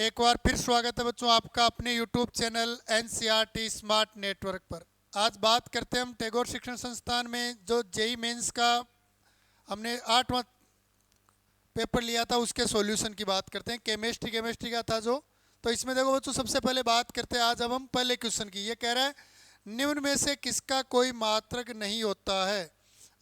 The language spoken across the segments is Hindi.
एक बार फिर स्वागत है बच्चों आपका अपने YouTube channel NCERT smart network पर। आज बात करते हैं हम टैगोर शिक्षण संस्थान में जो जेई मेंस का हमने 8वां पेपर लिया था उसके सॉल्यूशन की बात करते हैं। केमिस्ट्री का था जो, तो इसमें देखो बच्चों सबसे पहले बात करते हैं आज अब हम पहले क्वेश्चन की। ये कह रहा है निम्न में से किसका कोई मात्रक नहीं होता है।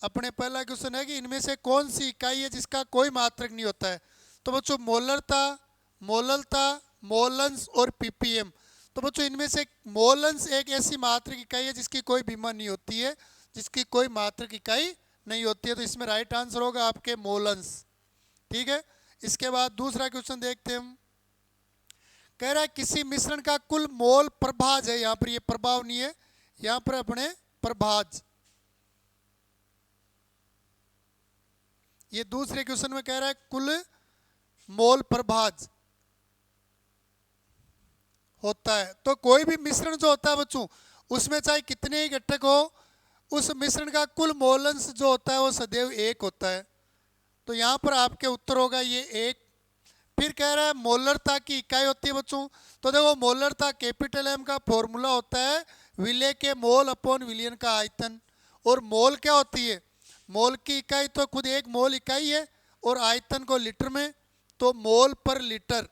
अपने पहला क्वेश्चन है कि इनमें से कौन सी इकाई है जिसका कोई मात्रक नहीं होता है। तो बच्चों मोलरता, मोललता, मोलंस और पीपीएम। तो बच्चों इनमें से मोलंस एक ऐसी मात्रक इकाई है जिसकी कोई बीमा नहीं होती है, जिसकी कोई मात्रक इकाई नहीं होती है। तो इसमें राइट आंसर होगा आपके मोलंस। ठीक है, इसके बाद दूसरा क्वेश्चन देखते हैं हम। कह रहा है किसी मिश्रण का कुल मोल प्रभाज है। यहां पर ये प्रभाव नहीं है, यहां पर अपने प्रभाज। ये दूसरे क्वेश्चन में कह रहा है कुल मोल प्रभाज होता है। तो कोई भी मिश्रण जो होता है बच्चों उसमें चाहे कितने ही घटक हो, उस मिश्रण का कुल मोलंस जो होता है वो सदैव एक होता है। तो यहां पर आपके उत्तर होगा ये एक। फिर कह रहा है मोलरता की इकाई होती है बच्चों। तो देखो मोलरता कैपिटल एम का फॉर्मूला होता है विले के मोल अपॉन विलियन का आयतन। और मोल क्या होती है, मोल की इकाई तो खुद एक मोल इकाई है और आयतन को लीटर में, तो मोल पर लीटर।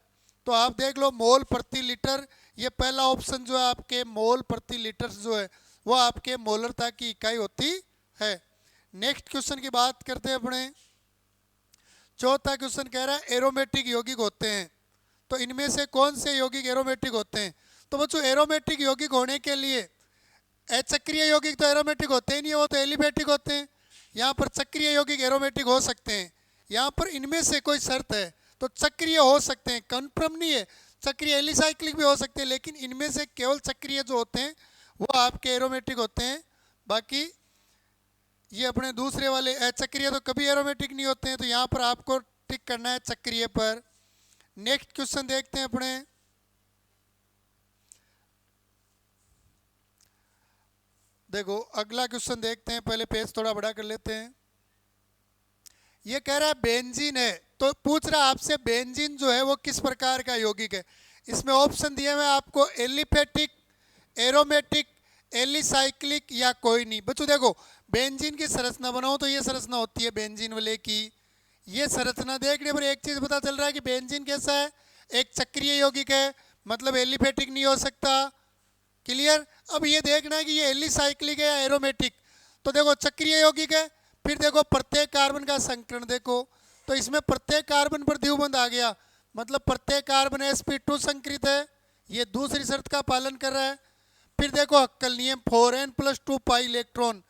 तो आप देख लो मोल प्रति लीटर, ये पहला ऑप्शन जो है आपके मोल प्रति लीटर जो है वो आपके मोलरता की इकाई होती है। नेक्स्ट क्वेश्चन की बात करते हैं अपने। चौथा क्वेश्चन कह रहा है एरोमेटिक यौगिक होते हैं। तो इनमें से कौन से यौगिक एरोमेटिक होते हैं। तो बच्चों एरोमेटिक यौगिक होने के लिए अचक्रीय यौगिक तो एरोमेटिक होते ही नहीं, वो तो एलिफेटिक होते हैं। यहाँ पर चक्रीय यौगिक एरोमेटिक हो सकते हैं। यहाँ पर इनमें से कोई शर्त है तो चक्रीय हो सकते हैं, कन्फर्म नहीं है। चक्रीय एलिसाइक्लिक भी हो सकते हैं, लेकिन इनमें से केवल चक्रीय जो होते हैं वो आपके एरोमेटिक होते हैं। बाकी ये अपने दूसरे वाले अचक्रीय तो कभी एरोमेटिक नहीं होते हैं। तो यहाँ पर आपको टिक करना है चक्रीय पर। नेक्स्ट क्वेश्चन देखते हैं अपने। देखो अगला क्वेश्चन देखते हैं, पहले पेज थोड़ा बड़ा कर लेते हैं। ये कह रहा है बेंजीन है, तो पूछ रहा है आपसे बेंजीन जो है वो किस प्रकार का यौगिक है। इसमें ऑप्शन दिए हुए आपको एलिफेटिक, एरोमेटिक, एलिसाइक्लिक या कोई नहीं। बच्चों देखो बेंजीन की संरचना बनाओ तो ये संरचना होती है बेंजीन वाले की। ये संरचना देखने पर एक चीज पता चल रहा है कि बेंजीन कैसा है, एक चक्रीय यौगिक है, मतलब एलिफेटिक नहीं हो सकता। क्लियर। अब ये देखना है कि ये एलिसाइक्लिक है या एरोमेटिक। तो देखो चक्रीय यौगिक है, फिर देखो प्रत्येक कार्बन का संकरण देखो, तो इसमें प्रत्येक कार्बन पर द्विबंध आ गया, मतलब प्रत्येक कार्बन sp2 संकृत है, ये दूसरी शर्त का पालन कर रहा है। फिर देखो हक्कल नियम 4n + 2 पाई इलेक्ट्रॉन।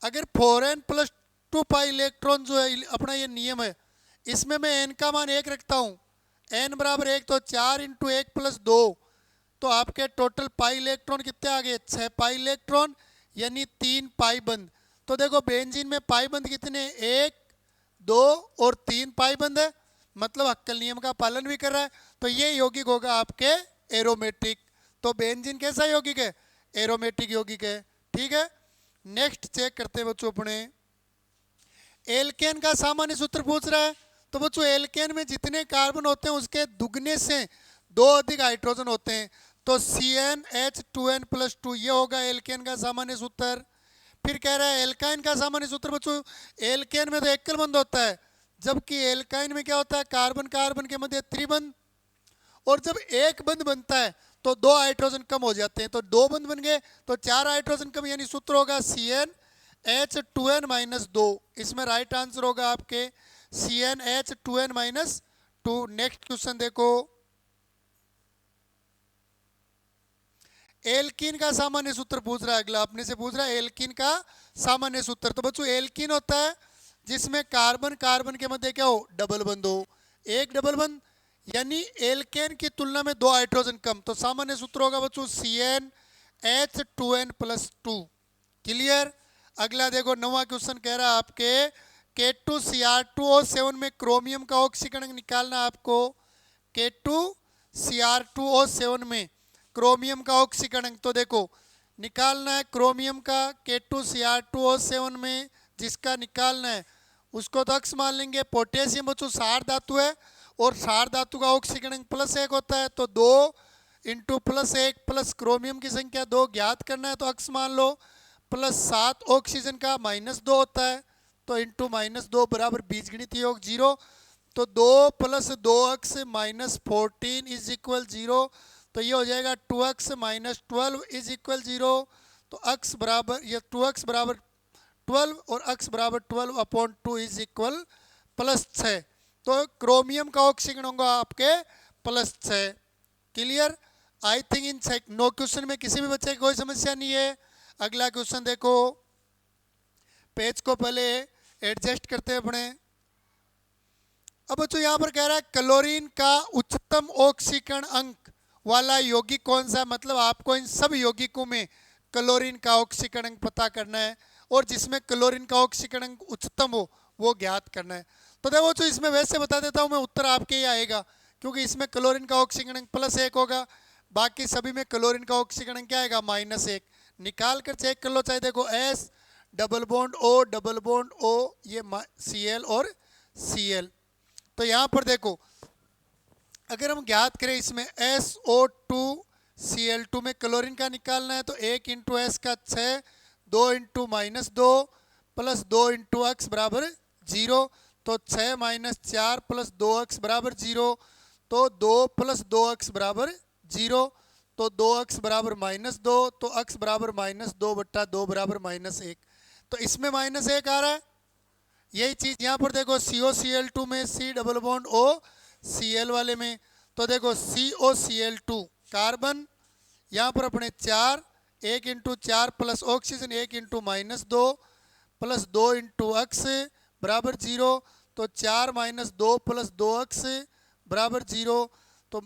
अगर 4n + 2 पाई इलेक्ट्रॉन जो है अपना ये नियम है, इसमें मैं n का मान 1 रखता हूँ, n बराबर 1, तो 4 × 1 + 2, तो आपके टोटल पाई इलेक्ट्रॉन कितने आ गए, 6 पाई इलेक्ट्रॉन, यानी 3 पाई बंद। तो देखो बेंजीन में पाई बंद कितने, 1, 2 और 3 पाई बंद है, मतलब हक्कल नियम का पालन भी कर रहा है। तो ये यौगिक होगा आपके एरोमेटिक। तो बेंजीन कैसा यौगिक है, एरोमेटिक यौगिक है। ठीक है, नेक्स्ट चेक करते हैं बच्चों अपने। एल्केन का सामान्य सूत्र पूछ रहा है। तो बच्चों एल्केन में जितने कार्बन होते हैं उसके दुगने से 2 अधिक हाइड्रोजन होते हैं, तो CnH2n + 2 ये होगा एल्केन का सामान्य सूत्र। फिर कह रहा है एल्काइन का सामान्य सूत्र। बच्चों एल्केन में तो एकल बंध होता है, जबकि एल्काइन में क्या होता है, कार्बन कार्बन के मध्य त्रिबंध, और जब एक बंध बनता है तो 2 हाइड्रोजन कम हो जाते हैं, तो 2 बंध बन गए तो 4 हाइड्रोजन कम, यानी सूत्र होगा CnH2n - 2। इसमें राइट आंसर होगा आपके CnH2n - 2। नेक्स्ट क्वेश्चन देखो। एल्कीन का सामान्य सूत्र पूछ रहा है, अगला अपने से पूछ रहा है एल्कीन का सामान्य सूत्र। तो बच्चों एल्कीन होता है जिसमें कार्बन कार्बन के मध्य क्या हो, डबल बंध हो, एक डबल बंध, यानी एल्केन की तुलना में 2 हाइड्रोजन कम। तो सामान्य सूत्र होगा बच्चों CnH2n + 2। क्लियर। अगला देखो 9वां क्वेश्चन कह रहा है आपके K2Cr2O7 में क्रोमियम का ऑक्सीकरण निकालना आपको। K2Cr2O7 में क्रोमियम का ऑक्सीकरण तो देखो निकालना है क्रोमियम का K2Cr2O7 में, जिसका निकालना है उसको तो अक्स मान लेंगे। पोटेशियम बच्चों क्षार धातु है और क्षार धातु का ऑक्सीकरण अंक +1 होता है, तो 2 इंटू +1 प्लस क्रोमियम की संख्या 2 ज्ञात करना है, तो अक्स मान लो +7 ऑक्सीजन का -2 होता है, तो इंटू -2 बराबर बीजगणित योग 0, तो 2 + 2x -14 इज इक्वल 0, तो ये हो जाएगा 2x - 12 इज इक्वल 0, तो x बराबर ये 2x बराबर 12 और x बराबर 12/2 इज इक्वल +6, तो क्रोमियम का ऑक्सीकरण होगा आपके +6। Clear? I think in no question में किसी भी बच्चे की कोई समस्या नहीं है। अगला क्वेश्चन देखो, पेज को पहले एडजस्ट करते हैं अपने। अब बच्चों यहाँ पर कह रहा है क्लोरीन का उच्चतम ऑक्सीकरण अंक वाला यौगिक कौन सा है, मतलब आपको इन सब यौगिकों में क्लोरीन का ऑक्सीकरण अंक पता करना है और जिसमें क्लोरीन का ऑक्सीकरण अंक उच्चतम हो वो ज्ञात करना है। तो देखो तो इसमें वैसे बता देता हूँ मैं, उत्तर आपके ही आएगा क्योंकि इसमें क्लोरीन का ऑक्सीकरण अंक +1 होगा, बाकी सभी में क्लोरीन का ऑक्सीकरण अंक क्या आएगा -1। निकाल कर चेक कर लो, चाहे देखो S डबल बॉन्ड O ये Cl और Cl। तो यहाँ पर देखो अगर हम ज्ञात करें इसमें SO2Cl2 में क्लोरीन का निकालना है, तो 1 इंटू एस का 6, 2 इंटू -2 प्लस 2 इंटू एक्स बराबर 0, तो 6 - 4 प्लस 2x बराबर 0, तो 2 + 2x बराबर 0, तो 2x बराबर -2, तो x बराबर -2/2 बराबर -1, तो इसमें -1 आ रहा है। यही चीज़ यहाँ पर देखो COCl2 में C double bond O Cl वाले में, तो देखो COCl2 कार्बन यहाँ पर अपने 4, 1 into 4 plus oxygen 1 into -2 plus 2 into x बराबर 0, तो 4 - 2 प्लस 2x बराबर 0, तो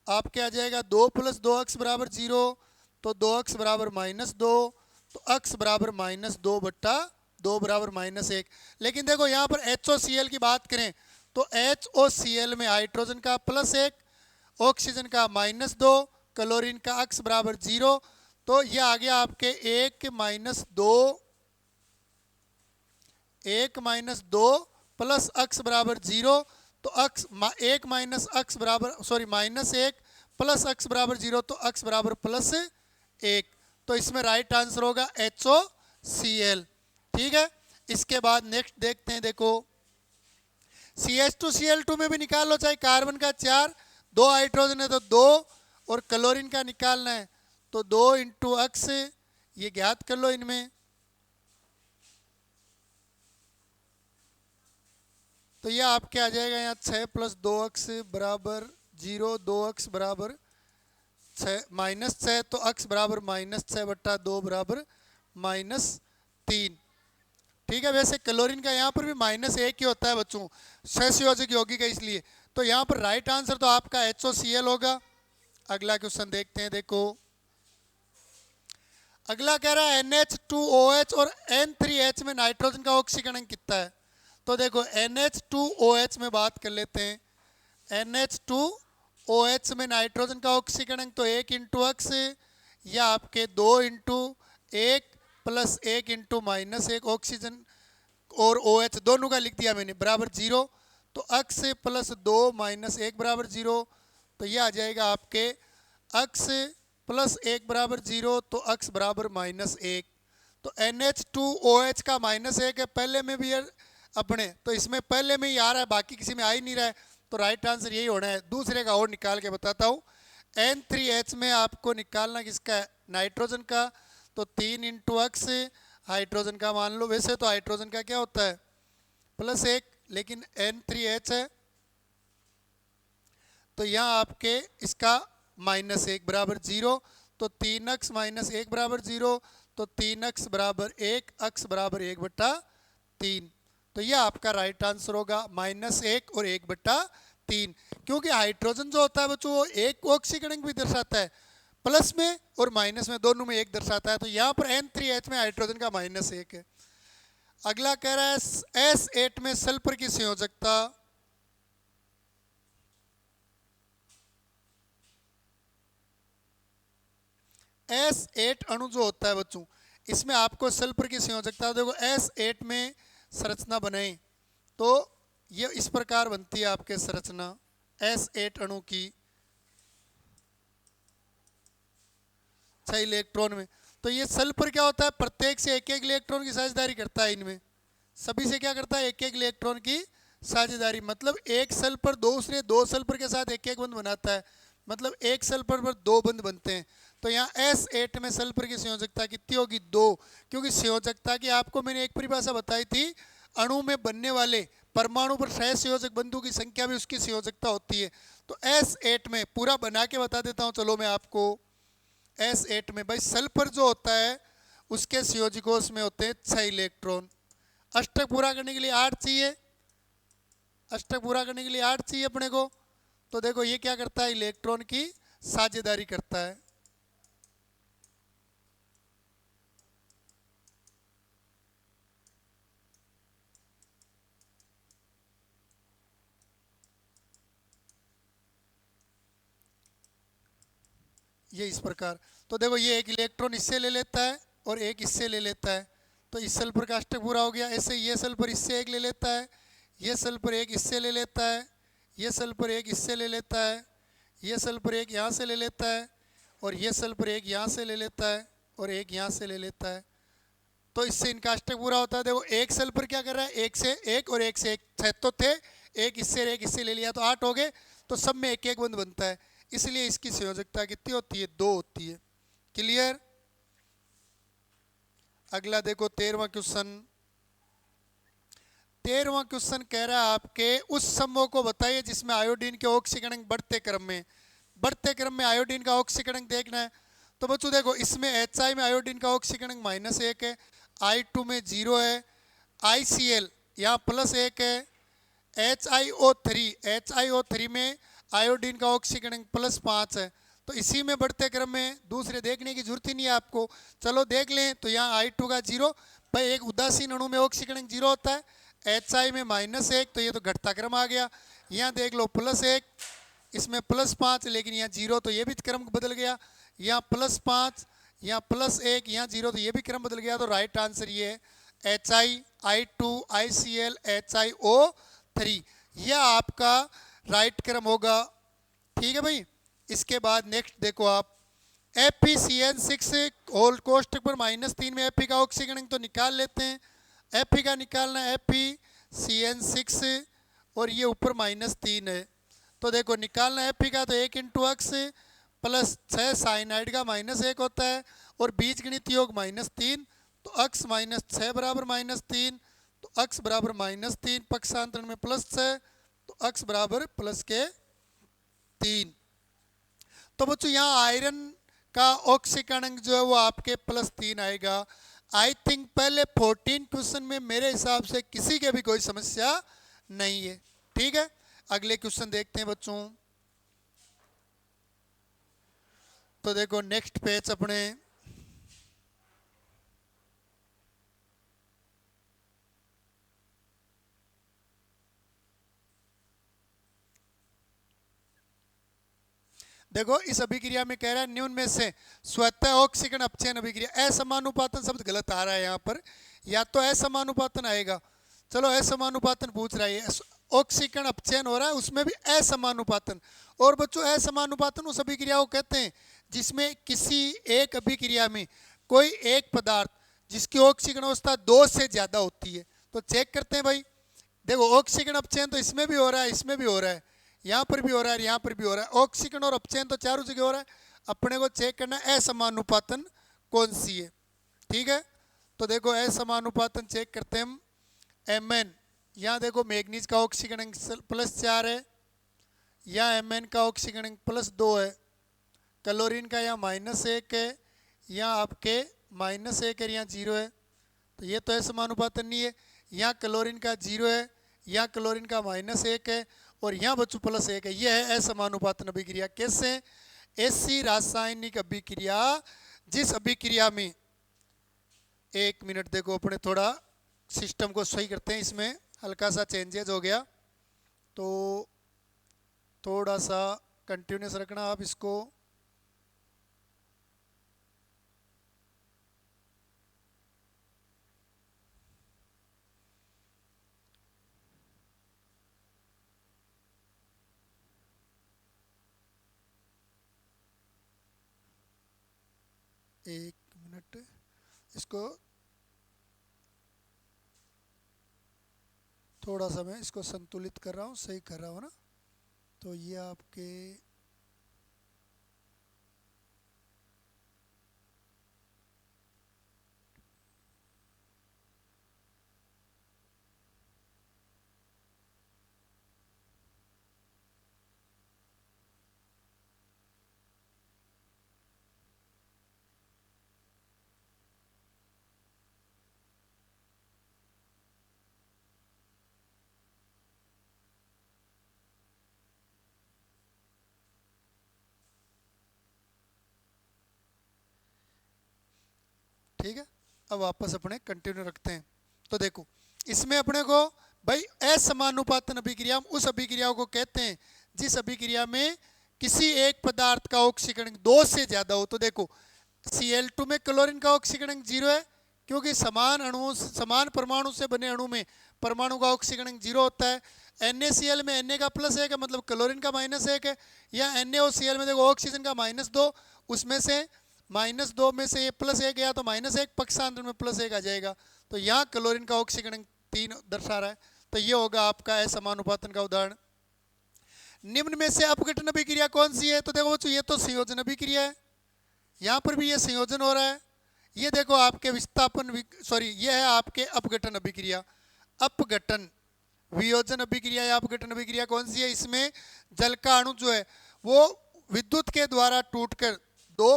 आपके आ जाएगा 2 + 2x बराबर 0, तो 2x बराबर -2, तो x बराबर -2/2 बराबर -1। लेकिन देखो यहाँ पर HOCl की बात करें तो HOCl में हाइड्रोजन का +1, ऑक्सीजन का -2, क्लोरीन का x बराबर 0, तो यह आ गया आपके 1 - 2 प्लस x बराबर 0, तो x 1 - x बराबर -1 प्लस x बराबर 0, तो x बराबर +1, तो इसमें राइट आंसर होगा HOCl। ठीक है, इसके बाद नेक्स्ट देखते हैं, देखो CH2Cl2 में भी निकाल लो, चाहे कार्बन का 4, 2 हाइड्रोजन है तो 2, और क्लोरीन का निकालना है तो 2 इंटू एक्स, ये ज्ञात कर लो इनमें, तो ये आपके आ जाएगा यहाँ 6 + 2x बराबर 0, 2x बराबर 6 -6, तो x बराबर -6/2 बराबर -3। ठीक है, वैसे क्लोरीन का यहाँ पर भी -1 ही होता है बच्चों, सहसंयोजक यौगिक है इसलिए, तो यहाँ पर राइट आंसर तो आपका HOCl होगा। अगला क्वेश्चन देखते हैं, देखो अगला कह रहा है NH2OH और N3H में नाइट्रोजन का ऑक्सीकरण कितना है। तो देखो NH2OH में बात कर लेते हैं, NH2OH में नाइट्रोजन का ऑक्सीकरण तो 1 इंटू एक्स या आपके 2 इंटू 1 प्लस 1 इंटू -1, ऑक्सीजन और OH दोनों का लिख दिया मैंने बराबर 0, तो x + 2 - 1 बराबर 0, तो यह आ जाएगा आपके x + 1 बराबर 0, तो x बराबर -1, तो NH2OH का -1 है, पहले में भी अपने, तो इसमें पहले में ही आ रहा है, बाकी किसी में आ ही नहीं रहा है, तो राइट आंसर यही होना है। दूसरे का और निकाल के बताता हूँ, N3H में आपको निकालना किसका है, नाइट्रोजन का, तो 3 इंटू एक्स, हाइड्रोजन का मान लो, वैसे तो हाइड्रोजन का क्या होता है +1, लेकिन N3H है तो यहाँ आपके इसका -1 बराबर 0, तो 3x - 1 बराबर 0, तो 3x बराबर 1, x बराबर 1/3, तो यह आपका राइट आंसर होगा -1 और 1/3, क्योंकि हाइड्रोजन जो होता है बच्चों वो एक ऑक्सीकरण भी दर्शाता है, प्लस में और माइनस में दोनों में 1 दर्शाता है, तो यहाँ पर N3H में हाइड्रोजन का -1 है। अगला कह रहा है S8 में सल्फर की संयोजकता, S8 अणु जो होता है बच्चों, इसमें आपको सल्फर की संयोजकता देखो, S8 में संरचना बनाई तो ये इस प्रकार बनती है आपके संरचना, S8 अणु की 6 इलेक्ट्रॉन में। तो ये सल्फर क्या होता है, प्रत्येक से एक एक इलेक्ट्रॉन की साझेदारी करता है, इनमें सभी से क्या करता है, एक एक इलेक्ट्रॉन की साझेदारी। मतलब एक सल्फर दूसरे दो सल्फर के साथ एक एक बंध बनाता है, मतलब एक सल्फर पर दो बंध बनते हैं। तो यहाँ S8 में सल्फर की संयोजकता कितनी होगी, 2। क्योंकि संयोजकता की आपको मैंने एक परिभाषा बताई थी, अणु में बनने वाले परमाणु पर सहसंयोजक बंधु की संख्या भी उसकी संयोजकता होती है। तो S8 में पूरा बना के बता देता हूँ चलो मैं आपको। S8 में भाई सल्फर जो होता है उसके संयोजकों में होते हैं 6 इलेक्ट्रॉन। अष्टक पूरा करने के लिए 8 चाहिए, अष्टक पूरा करने के लिए 8 चाहिए अपने को। तो देखो ये क्या करता है, इलेक्ट्रॉन की साझेदारी करता है। ये इस प्रकार। तो देखो ये एक इलेक्ट्रॉन इससे ले लेता है और एक इससे ले लेता है, तो इस सल्फर का अष्टक पूरा हो गया। ऐसे ये सल्फर इससे एक ले लेता है, ये सल्फर एक इससे ले लेता है, ये सल्फर एक इससे ले लेता है, ये सल्फर एक यहाँ से ले लेता है, और ये सल्फर एक यहाँ से ले लेता है, और एक यहाँ से ले लेता है। तो इससे इनका अष्टक पूरा होता है। देखो एक सल्फर क्या कर रहा है, एक से एक और एक से एक, 6 तो थे, एक इससे ले लिया तो 8 हो गए। तो सब में एक एक बंध बनता है, इसलिए इसकी संयोजकता कितनी होती है, 2 होती है। क्लियर। अगला देखो 13वां क्वेश्चन। 13वां क्वेश्चन कह रहा है आपके उस समूह को बताइए जिसमें आयोडीन के ऑक्सीकरण बढ़ते क्रम में आयोडीन का ऑक्सीकरण देखना है। तो बच्चों देखो इसमें HI में आयोडीन का ऑक्सीकरण -1 है, I2 में 0 है, ICl यहाँ +1 है, HiO3 में आयोडीन का ऑक्सीकरण +5 है। तो इसी में बढ़ते क्रम में दूसरे देखने की जरूरत ही नहीं है आपको, चलो देख लें। तो यहाँ I2 का 0, भाई एक उदासीन अणु में ऑक्सीकरण 0 होता है, HI में -1, तो ये तो घटता क्रम आ गया। यहाँ देख लो +1, इसमें +5, लेकिन यहाँ 0, तो ये भी क्रम बदल गया। यहाँ +5, यहाँ +1, यहाँ 0, तो ये भी क्रम बदल गया। तो राइट आंसर ये है HI, I2, ICl, HiO3, यह आपका राइट क्रम होगा। ठीक है भाई। इसके बाद नेक्स्ट देखो आप, FeCN6 होल कोष्टक पर -3 में Fe का ऑक्सीकरण तो निकाल लेते हैं। Fe का निकालना है FeCN6, और ये ऊपर -3 है। तो देखो निकालना है Fe का, तो 1 × x +6 साइनाइड का -1 होता है, और बीज गणित योग -3, तो x -6 बराबर -3, तो x बराबर -3, पक्षांतरण में +6, तो x बराबर +3। तो बच्चों यहाँ आयरन का ऑक्सीकरण जो है वो आपके +3 आएगा। आई थिंक पहले 14 क्वेश्चन में मेरे हिसाब से किसी के भी कोई समस्या नहीं है। ठीक है, अगले क्वेश्चन देखते हैं बच्चों। तो देखो नेक्स्ट पेज अपने, देखो इस अभिक्रिया में कह रहा है निम्न में से स्वतः ऑक्सीकरण अपचयन अभिक्रिया, असमानुपातन शब्द गलत आ रहा है यहाँ पर, या तो असमानुपातन आएगा। चलो असमानुपातन पूछ रहा है, ऑक्सीकरण अपचयन हो रहा है उसमें भी असमानुपातन। और बच्चों असमानुपातन उस अभिक्रिया को कहते हैं जिसमें किसी एक अभिक्रिया में कोई एक पदार्थ जिसकी ऑक्सीकरण अवस्था 2 से ज्यादा होती है। तो चेक करते हैं भाई, देखो ऑक्सीकरण अपचयन तो इसमें भी हो रहा है, इसमें भी हो रहा है, यहाँ पर भी हो रहा है, यहाँ पर भी हो रहा है। ऑक्सीकरण और अपचयन तो चारों जगह हो रहा है, अपने को चेक करना है असमानुपातन कौन सी है। ठीक है, तो देखो असमानुपातन चेक करते हैं हम। Mn, यहाँ देखो मैग्नीज का ऑक्सीकरण +4 है, यहाँ Mn का ऑक्सीकरण +2 है, क्लोरीन का यहाँ -1 है, यहाँ आपके -1 है, यहाँ 0 है, तो ये तो असमानुपातन नहीं है। यहाँ क्लोरीन का 0 है, यहाँ क्लोरीन का -1 है, और यहाँ बच्चों +1 है। यह है असमानुपातन अभिक्रिया। कैसे? ऐसी रासायनिक अभिक्रिया जिस अभिक्रिया में, 1 मिनट देखो अपने थोड़ा सिस्टम को सही करते हैं, इसमें हल्का सा चेंजेज हो गया, तो थोड़ा सा कंटिन्यूस रखना आप इसको। एक मिनट, इसको थोड़ा सा मैं इसको संतुलित कर रहा हूँ, सही कर रहा हूँ ना। तो ये आपके ठीक है। अब वापस अपने कंटिन्यू रखते हैं। तो देखो इसमें अपने को भाई असमानुपातन अभिक्रिया, हम उस अभिक्रिया को कहते हैं जिस अभिक्रिया में किसी एक पदार्थ का ऑक्सीकरण 2 से ज्यादा हो। तो देखो Cl2 में क्लोरीन का ऑक्सीकरण 0 है, क्योंकि समान अणुओं, समान परमाणु से बने अणु में परमाणु का ऑक्सीकरण 0 होता है। NaCl में Na का +1 है, मतलब क्लोरीन का -1 है। या NaOCl में देखो ऑक्सीजन का -2, उसमें से -2 में से ये +1 गया तो -1, पक्षांतर में +1 आ जाएगा। तो यहाँ क्लोरीन का ऑक्सीकरण 3 दर्शा रहा है। तो ये होगा आपका असमानुपातन का उदाहरण। निम्न में से अपघटन अभिक्रिया कौन सी है? तो देखो बच्चों ये तो संयोजन अभिक्रिया है, यहाँ पर भी ये संयोजन हो रहा है। ये देखो आपके विस्थापन, सॉरी ये है आपके अपघटन अभिक्रिया। अपघटन, वियोजन अभिक्रिया या अपघटन अभिक्रिया कौन सी है? इसमें जल का अणु जो है वो विद्युत के द्वारा टूटकर दो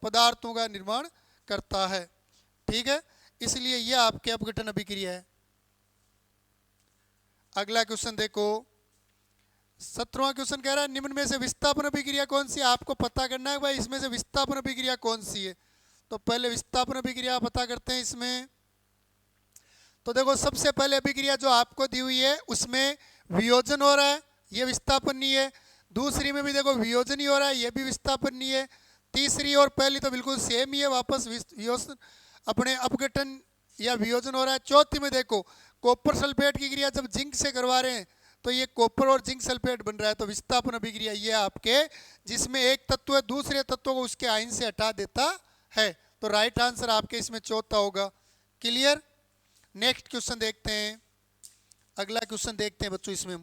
पदार्थों का निर्माण करता है। ठीक है, इसलिए यह आपके अपघटन अभिक्रिया है। अगला क्वेश्चन देखो, 17वां क्वेश्चन कह रहा है निम्न में से विस्थापन अभिक्रिया कौन सी है? आपको पता करना है भाई इसमें से विस्थापन अभिक्रिया कौन सी है। तो पहले विस्थापन अभिक्रिया पता करते हैं इसमें। तो देखो सबसे पहले अभिक्रिया जो आपको दी हुई है उसमें वियोजन हो रहा है, ये विस्थापन नहीं है। दूसरी में भी देखो वियोजन ही हो रहा है, ये भी विस्थापन नहीं है। तीसरी और पहली तो बिल्कुल सेम ही है, वापस अपने अपघटन या वियोजन हो रहा है। चौथी में देखो कॉपर सल्फेट की क्रिया जब जिंक से करवा रहे हैं तो ये कॉपर और जिंक सल्फेट बन रहा है। तो विस्थापन अभिक्रिया ये आपके जिसमें एक तत्व है दूसरे तत्व को उसके आयन से हटा देता है। तो राइट आंसर आपके इसमें चौथा होगा। क्लियर? नेक्स्ट क्वेश्चन देखते हैं। अगला क्वेश्चन देखते हैं बच्चों इसमें।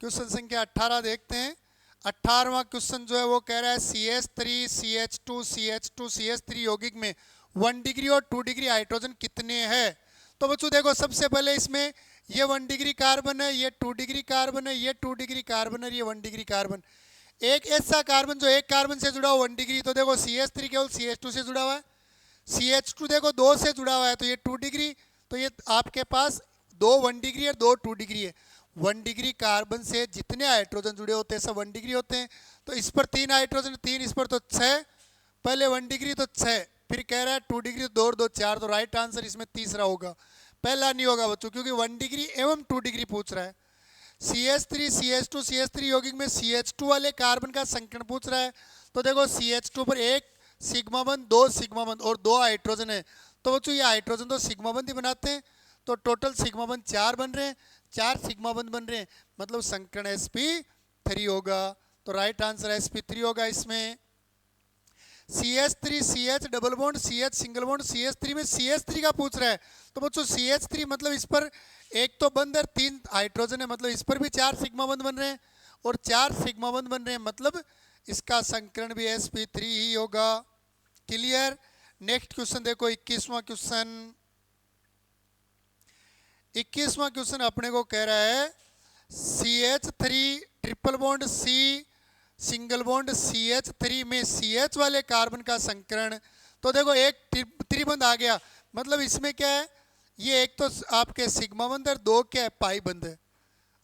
क्वेश्चन संख्या 18 देखते हैं। 18वां क्वेश्चन जो है वो कह रहा है CH3 CH2 CH2 CH3 यौगिक में 1 डिग्री और 2 डिग्री हाइड्रोजन कितने हैं? तो बच्चों देखो सबसे पहले इसमें ये 1 डिग्री कार्बन है, ये 2 डिग्री कार्बन है, ये 2 डिग्री कार्बन है, ये 1 डिग्री कार्बन। एक ऐसा कार्बन जो एक कार्बन से जुड़ा हो 1 डिग्री, तो देखो CH3 केवल CH2 से जुड़ा हुआ है। CH2 देखो 2 से जुड़ा हुआ है तो ये 2 डिग्री। तो ये आपके पास 2 1 डिग्री है, 2 2 डिग्री है। 1 डिग्री कार्बन से जितने हाइड्रोजन जुड़े होते हैं सब 1 डिग्री होते हैं। तो इस पर 3 हाइड्रोजन, 3 इस पर, तो 6। पहले 1 डिग्री तो 6, फिर कह रहा है 2 डिग्री 2 और 2 4। तो राइट आंसर इसमें तीसरा होगा, पहला नहीं होगा बच्चों, क्योंकि 1 डिग्री एवं 2 डिग्री पूछ रहा है। CH3 CH2 CH3 यौगिक में CH2 वाले कार्बन का संकरण पूछ रहा है। तो देखो CH2 पर 1 सिग्मा बंध, 2 सिग्मा बंध और 2 हाइड्रोजन है। तो बच्चों ये हाइड्रोजन तो सिग्मा बंध ही बनाते हैं, तो टोटल सिग्मा बंध 4 बन रहे हैं, 4 सिग्मा बंध बन रहे हैं, मतलब संकरण sp3 होगा। तो राइट आंसर sp3 होगा इसमें। CH3 CH double bond CH single bond, CH3 में CH3 का पूछ रहा है। तो बच्चों CH3 मतलब इस पर एक तो बंध है, 3 हाइड्रोजन है, मतलब इस पर भी 4 सिग्मा बंध बन रहे हैं और 4 सिग्मा बंध बन रहे हैं, मतलब इसका संकरण भी sp3 ही होगा। क्लियर? नेक्स्ट क्वेश्चन देखो 21वां क्वेश्चन। 21वां क्वेश्चन अपने को कह रहा है CH3 triple bond C single bond CH3 में CH वाले कार्बन का संकरण। तो देखो एक त्रिबंध आ गया, मतलब इसमें क्या है, ये एक तो आपके सिग्मा बंध है, 2 क्या है पाई बंध है,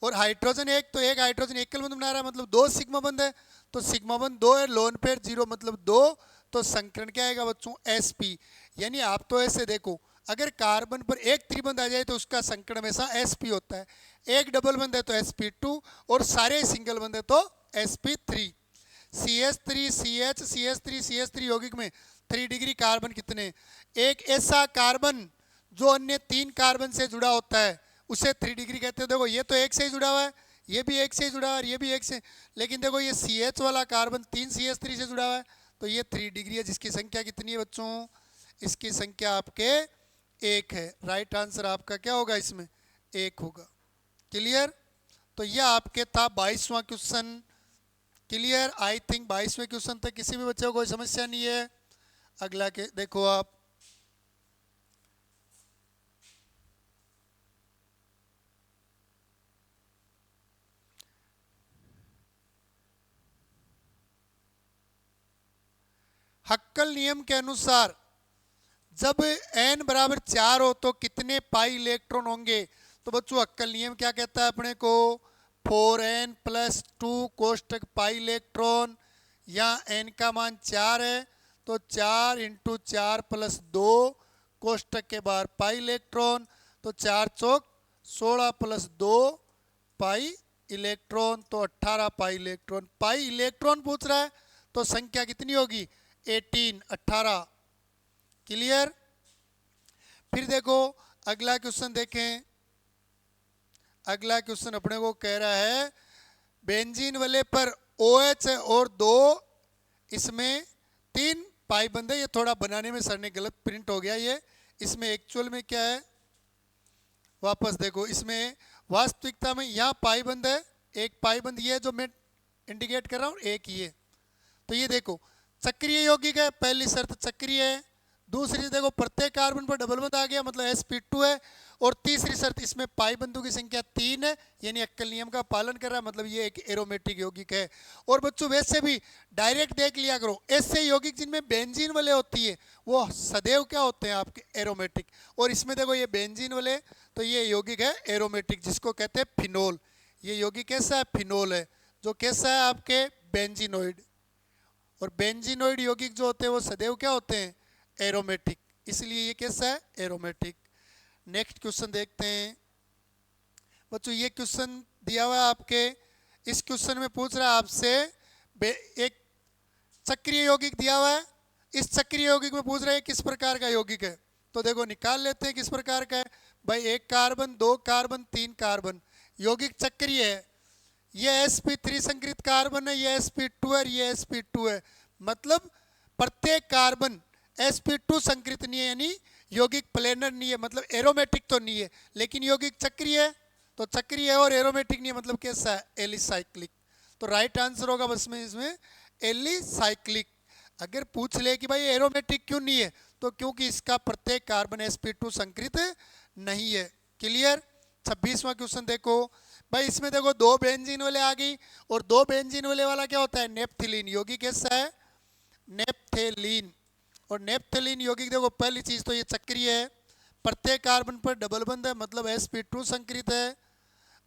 और हाइड्रोजन एक, तो एक हाइड्रोजन एकल बंध बना रहा है, मतलब 2 सिग्मा बंध है। तो सिग्मा बंध 2 है, लोन पेयर 0 मतलब 2। तो संकरण क्या आएगा बच्चों? sp। यानी आप तो ऐसे देखो, अगर कार्बन पर एक त्रिबंध आ जाए तो उसका संकरण हमेशा sp होता है, एक डबल बंध है तो sp2 और सारे सिंगल बंध है तो sp3। CH3 CH CH3 CH3 यौगिक में 3 डिग्री कार्बन कितने? एक ऐसा कार्बन जो अन्य 3 कार्बन से जुड़ा होता है उसे 3 डिग्री कहते हैं। देखो ये तो एक से ही जुड़ा हुआ है, ये भी एक से ही जुड़ा हुआ है, ये भी एक से, लेकिन देखो ये CH वाला कार्बन 3 CH3 से जुड़ा हुआ है, तो ये 3 डिग्री है, जिसकी संख्या कितनी है बच्चों? इसकी संख्या आपके 1 है। राइट आंसर आपका क्या होगा इसमें? 1 होगा। क्लियर? तो यह आपके था 22वां क्वेश्चन। क्लियर? आई थिंक 22वें क्वेश्चन तक किसी भी बच्चे को कोई समस्या नहीं है। अगला के देखो आप, हक्कल नियम के अनुसार जब n बराबर 4 हो तो कितने पाई इलेक्ट्रॉन होंगे? तो बच्चों हक्कल नियम क्या कहता है अपने को? 4n + 2 कोष्टक पाई इलेक्ट्रॉन, या n का मान 4 है तो 4 × 4 + 2 कोष्टक के बाहर पाई इलेक्ट्रॉन, तो 4 चौक 16 + 2 पाई इलेक्ट्रॉन, तो 18 पाई इलेक्ट्रॉन। पाई इलेक्ट्रॉन पूछ रहा है तो संख्या कितनी होगी? 18। क्लियर? फिर देखो अगला क्वेश्चन देखें। अगला क्वेश्चन अपने को कह रहा है बेंजीन वाले पर OH है और 2 इसमें 3 पाई बंद है। ये थोड़ा बनाने में सर ने गलत प्रिंट हो गया, ये इसमें एक्चुअल में क्या है वापस देखो, इसमें वास्तविकता में यहाँ पाई बंद है, एक पाई बंद ये है जो मैं इंडिकेट कर रहा हूँ, एक ये। तो ये देखो चक्रीय यौगिक है, पहली शर्त चक्रीय है। दूसरी देखो प्रत्येक कार्बन पर डबल बंद आ गया मतलब sp2 है। और तीसरी शर्त इसमें पाई बंधु की संख्या 3 है, यानी हक्कल नियम का पालन कर रहा है, मतलब ये एक एरोमेटिक यौगिक है। और बच्चों वैसे भी डायरेक्ट देख लिया करो, ऐसे यौगिक जिनमें बेंजीन वाले होती है वो सदैव क्या होते हैं आपके? एरोमेटिक। और इसमें देखो ये बेंजीन वाले, तो ये यौगिक है एरोमेटिक, जिसको कहते हैं फिनोल। ये यौगिक कैसा है? फिनोल है, जो कैसा है आपके? बेंजीनोइड। और बेंजीनोइड यौगिक जो होते हैं वो सदैव क्या होते हैं? एरोमेटिक, इसलिए ये कैसा है? एरोमेटिक। नेक्स्ट क्वेश्चन देखते हैं बच्चों। ये क्वेश्चन दिया हुआ है आपके, इस क्वेश्चन में पूछ रहा है आपसे एक चक्रीय यौगिक दिया हुआ है, इस चक्रीय यौगिक में पूछ रहे हैं किस प्रकार का यौगिक है। तो देखो निकाल लेते हैं किस प्रकार का है भाई। 1 कार्बन, 2 कार्बन, 3 कार्बन, यौगिक चक्रीय है। ये sp3 संकृत कार्बन है, ये sp2 है, ये sp2 है, मतलब प्रत्येक कार्बन sp2 संकृत नहीं है, यानी यौगिक प्लेनर नहीं है, मतलब एरोमेटिक तो नहीं है, लेकिन यौगिक चक्रीय है। तो चक्रीय है और एरोमेटिक नहीं है, मतलब कैसा है? एलिसाइक्लिक। तो राइट आंसर होगा बस में इसमें एलिसाइक्लिक। अगर पूछ ले कि भाई एरोमेटिक क्यों नहीं है, तो क्योंकि इसका प्रत्येक कार्बन sp2 संकृत नहीं है। क्लियर? 26वां क्वेश्चन देखो भाई। इसमें देखो 2 बेंजीन वाले आ गई, और 2 बेंजीन वाले वाला क्या होता है? नेप्थिलीन यौगिक। कैसा है? नेप्थेलीन। और नेप्थेलीन यौगिक देखो पहली चीज तो ये चक्रीय है, प्रत्येक कार्बन पर डबल बंद है, मतलब sp2 संकृत है।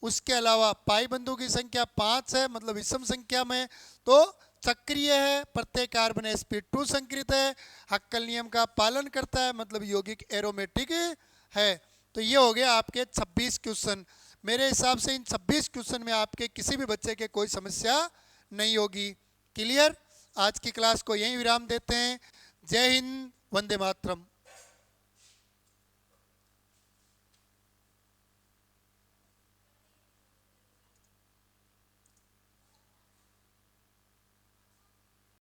उसके अलावा पाई बंधु की संख्या 5 है, मतलब विषम संख्या में, तो चक्रीय है, प्रत्येक कार्बन sp2 संकृत है, हक्कल नियम का पालन करता है, मतलब यौगिक एरोमेटिक है। तो ये हो गया आपके 26 क्वेश्चन। मेरे हिसाब से इन 26 क्वेश्चन में आपके किसी भी बच्चे के कोई समस्या नहीं होगी। क्लियर? आज की क्लास को यहीं विराम देते हैं। जय हिंद, वंदे मातरम।